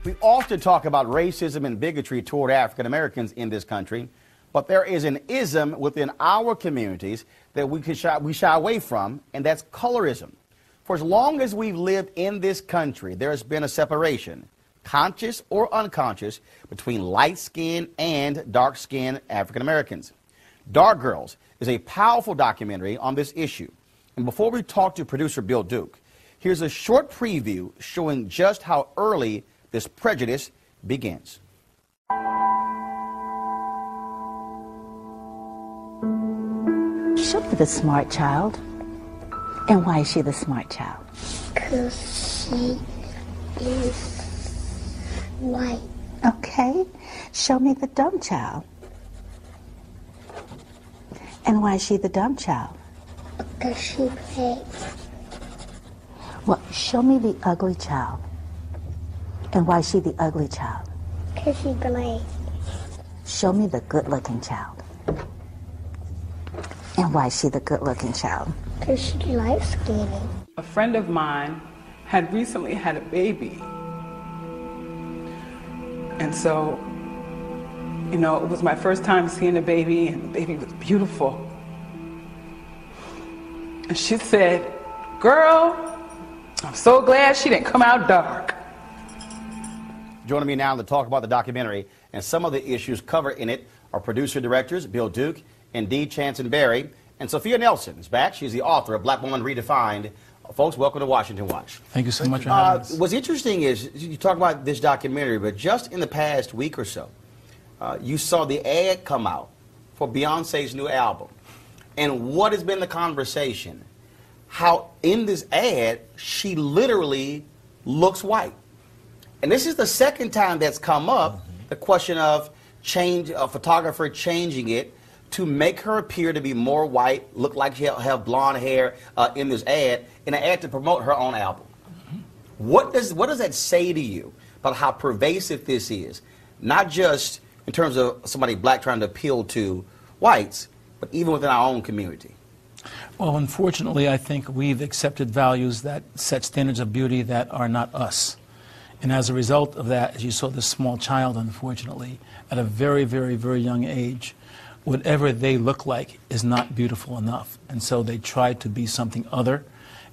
We often talk about racism and bigotry toward African Americans in this country, but there is an ism within our communities that we shy away from, and that's colorism. For as long as we've lived in this country, there has been a separation, conscious or unconscious, between light-skinned and dark-skinned African Americans. Dark Girls is a powerful documentary on this issue. And before we talk to producer Bill Duke, here's a short preview showing just how early this prejudice begins. Show me the smart child. And why is she the smart child? Because she is white. Okay. Show me the dumb child. And why is she the dumb child? Because she black. Well, show me the ugly child. And why is she the ugly child? Because she black. Show me the good-looking child. And why is she the good-looking child? Because she light-skinned. A friend of mine had recently had a baby. And so, you know, it was my first time seeing a baby, and the baby was beautiful. And she said, "Girl, I'm so glad she didn't come out dark." Joining me now to talk about the documentary and some of the issues covered in it are producer-directors Bill Duke and Dee Chanson-Berry. And Sophia Nelson is back. She's the author of Black Woman Redefined. Folks, welcome to Washington Watch. Thank you so much for having us. What's interesting is you talk about this documentary, but just in the past week or so, you saw the ad come out for Beyonce's new album. And what has been the conversation? How in this ad, she literally looks white. And this is the second time that's come up, the question of a photographer changing it to make her appear to be more white, look like she'll have blonde hair in this ad, in an ad to promote her own album. What does that say to you about how pervasive this is? Not just in terms of somebody black trying to appeal to whites, but even within our own community. Well, unfortunately, I think we've accepted values that set standards of beauty that are not us. And as a result of that, as you saw this small child, unfortunately, at a very, very, very young age, whatever they look like is not beautiful enough. And so they try to be something other,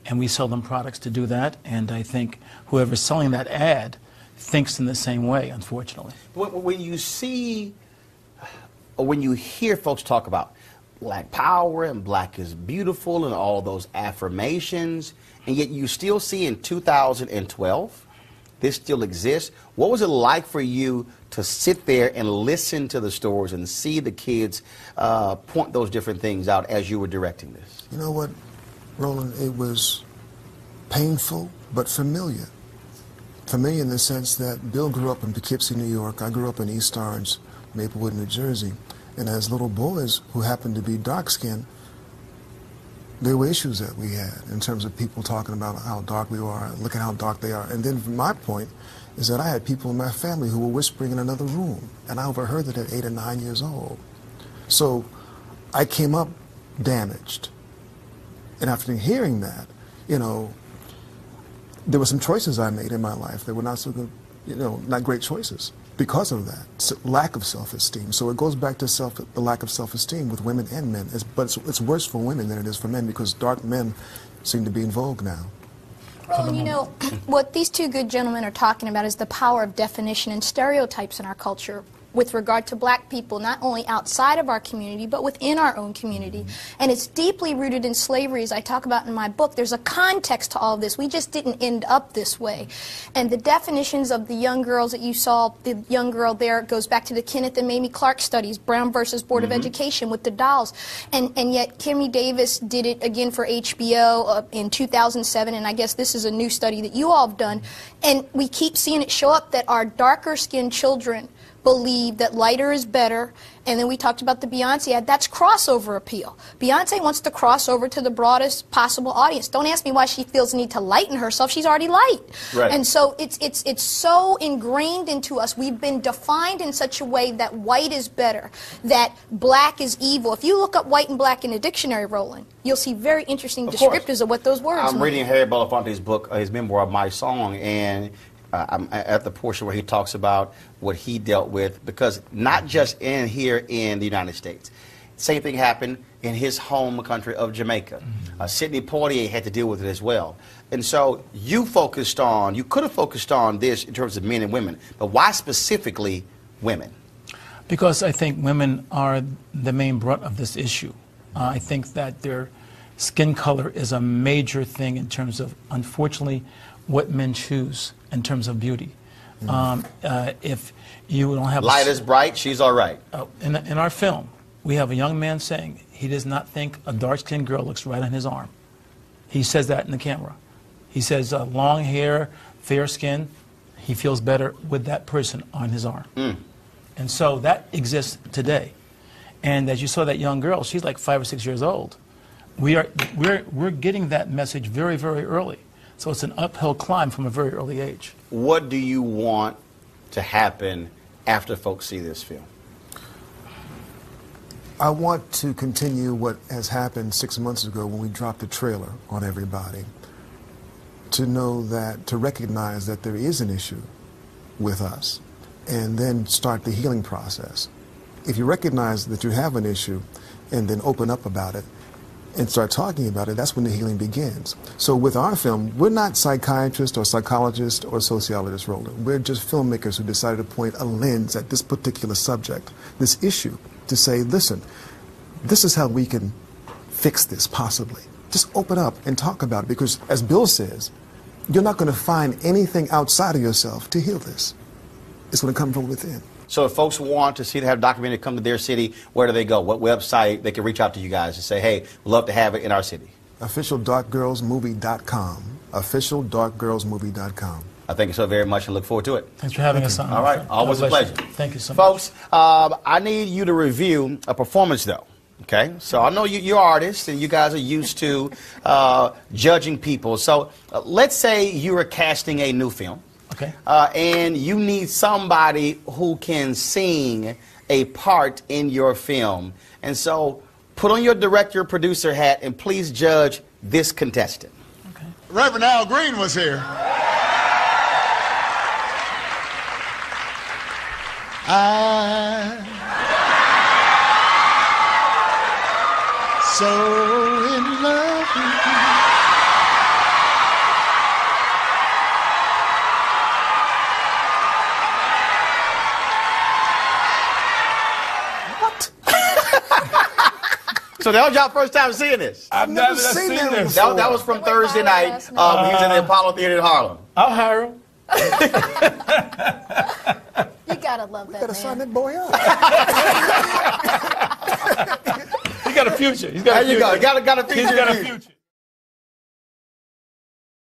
and we sell them products to do that. And I think whoever's selling that ad thinks in the same way, unfortunately. When you see, or when you hear folks talk about black power and black is beautiful and all those affirmations, and yet you still see in 2012, this still exists. What was it like for you to sit there and listen to the stories and see the kids point those different things out as you were directing this? You know what, Roland, it was painful but familiar. Familiar in the sense that Bill grew up in Poughkeepsie, New York. I grew up in East Orange, Maplewood, New Jersey. And as little boys who happened to be dark-skinned, there were issues that we had in terms of people talking about how dark we are, look at how dark they are. And then from my point is that I had people in my family who were whispering in another room, and I overheard it at 8 or 9 years old. So I came up damaged. And after hearing that, you know, there were some choices I made in my life that were not so good, you know, not great choices because of that lack of self-esteem. So it goes back to the lack of self-esteem with women and men. But it's worse for women than it is for men because dark men seem to be in vogue now. Well, you know, what these two good gentlemen are talking about is the power of definition and stereotypes in our culture with regard to black people, not only outside of our community, but within our own community. And it's deeply rooted in slavery, as I talk about in my book. There's a context to all of this. We just didn't end up this way. And the definitions of the young girls that you saw, the young girl there goes back to the Kenneth and Mamie Clark studies, Brown versus Board of Education with the dolls. And yet Kimmy Davis did it again for HBO in 2007, and I guess this is a new study that you all have done. And we keep seeing it show up that our darker-skinned children believe that lighter is better, and then we talked about the Beyonce ad. That's crossover appeal. Beyonce wants to cross over to the broadest possible audience. Don't ask me why she feels the need to lighten herself. She's already light. Right. And so it's so ingrained into us. We've been defined in such a way that white is better, that black is evil. If you look up white and black in a dictionary, Roland, you'll see very interesting descriptors of what those words mean. I'm reading Harry Belafonte's book, his memoir, My Song, and I'm at the portion where he talks about what he dealt with, because not just here in the United States. Same thing happened in his home country of Jamaica. Sidney Poitier had to deal with it as well. And so you could have focused on this in terms of men and women, but why specifically women? Because I think women are the main brunt of this issue. I think that their skin color is a major thing in terms of, unfortunately, what men choose in terms of beauty. If you don't have light is bright, she's all right. In our film, we have a young man saying he does not think a dark-skinned girl looks right on his arm. He says that in the camera. He says long hair, fair skin, he feels better with that person on his arm. And so that exists today. And as you saw that young girl, she's like 5 or 6 years old. We're getting that message very, very early. So it's an uphill climb from a very early age. What do you want to happen after folks see this film? I want to continue what has happened 6 months ago when we dropped the trailer on everybody. To know that, to recognize that there is an issue with us, and then start the healing process. If you recognize that you have an issue and then open up about it and start talking about it, that's when the healing begins. So with our film, we're not psychiatrists or psychologists or sociologists, Roland. We're just filmmakers who decided to point a lens at this particular subject, this issue, to say, listen, this is how we can fix this possibly. Just open up and talk about it, because as Bill says, you're not going to find anything outside of yourself to heal this. It's going to come from within. So if folks want to see the documentary come to their city, where do they go? What website they can reach out to you guys and say, hey, we'd love to have it in our city? OfficialDarkGirlsMovie.com. OfficialDarkGirlsMovie.com. I thank you so very much and look forward to it. Thanks for having us on. All right. Always a pleasure. Thank you so much. Folks, I need you to review a performance, though. Okay? So I know you're artists and you guys are used to judging people. So let's say you are casting a new film. Okay. And you need somebody who can sing a part in your film. And so put on your director, producer hat and please judge this contestant. Okay. Reverend Al Green was here. I'm so in love with you. So that was y'all first time seeing this? I've never seen this. That was from Thursday night. He was in the Apollo Theater in Harlem. I'll hire him. You gotta love that, man. gotta sign that boy up. He got a future. He's got a future. There you go. Got a future. He's got a future.